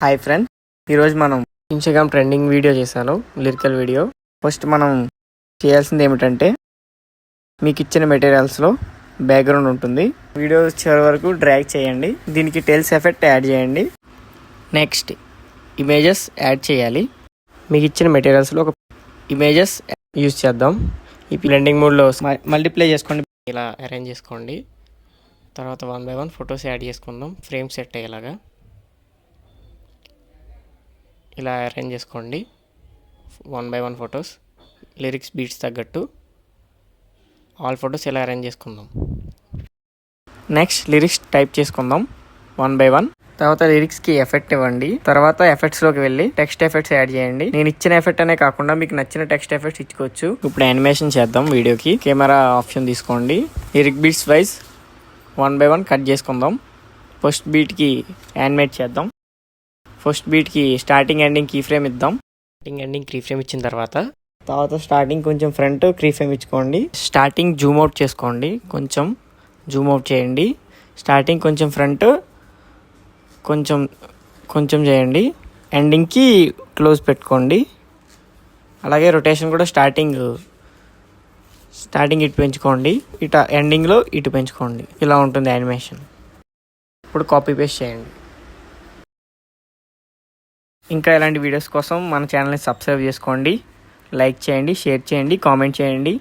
Hi friends, ఈరోజు మనం Instagram trending video చేశాను, లిరికల్ వీడియో. ఫస్ట్ మనం చేయాల్సింది ఏమిటంటే, మీకు ఇచ్చిన మెటీరియల్స్లో బ్యాక్గ్రౌండ్ ఉంటుంది. వీడియో చివరి వరకు డ్రాగ్ చేయండి. దీనికి టెల్స్ ఎఫెక్ట్ యాడ్ చేయండి. నెక్స్ట్ ఇమేజెస్ యాడ్ చేయాలి. మీకు ఇచ్చిన మెటీరియల్స్లో ఒక ఇమేజెస్ యూజ్ చేద్దాం. ఈ బ్లెండింగ్ మోడ్లో మల్టిప్లై చేసుకోండి. ఇలా అరేంజ్ చేసుకోండి. తర్వాత 1 by 1 ఫొటోస్ యాడ్ చేసుకుందాం. ఫ్రేమ్ సెట్ అయ్యేలాగా ఇలా అరేంజ్ చేసుకోండి. 1 by 1 ఫొటోస్ లిరిక్స్ బీట్స్ తగ్గట్టు ఆల్ ఫొటోస్ ఇలా అరేంజ్ చేసుకుందాం. నెక్స్ట్ లిరిక్స్ టైప్ చేసుకుందాం 1 by 1. తర్వాత లిరిక్స్కి ఎఫెక్ట్ ఇవ్వండి. తర్వాత ఎఫెక్ట్స్లోకి వెళ్ళి టెక్స్ట్ ఎఫెక్ట్స్ యాడ్ చేయండి. నేను ఇచ్చిన ఎఫెక్ట్ అనే కాకుండా మీకు నచ్చిన టెక్స్ట్ ఎఫెక్ట్స్ ఇచ్చుకోవచ్చు. ఇప్పుడు యానిమేషన్ చేద్దాం. వీడియోకి కెమెరా ఆప్షన్ తీసుకోండి. Lyric beats wise 1 by 1 cut చేసుకుందాం. ఫస్ట్ బీట్కి యానిమేట్ చేద్దాం. ఫస్ట్ బీట్కి స్టార్టింగ్ ఎండింగ్ కీ ఫ్రేమ్ ఇద్దాం. స్టార్టింగ్ ఎండింగ్ కీ ఫ్రేమ్ ఇచ్చిన తర్వాత స్టార్టింగ్ కొంచెం ఫ్రంట్ కీ ఫ్రేమ్ ఇచ్చుకోండి. స్టార్టింగ్ జూమ్ అవుట్ చేసుకోండి. కొంచెం జూమ్ అవుట్ చేయండి. స్టార్టింగ్ కొంచెం ఫ్రంట్ కొంచెం చేయండి. ఎండింగ్కి క్లోజ్ పెట్టుకోండి. అలాగే రొటేషన్ కూడా స్టార్టింగ్ ఇటు పెంచుకోండి, ఇటు ఎండింగ్లో ఇటు పెంచుకోండి. ఇలా ఉంటుంది యానిమేషన్. ఇప్పుడు కాపీ పేస్ట్ చేయండి. ఇంకా ఇలాంటి వీడియోస్ కోసం మన ఛానల్ని సబ్స్క్రైబ్ చేసుకోండి. లైక్ చేయండి, షేర్ చేయండి, కామెంట్ చేయండి.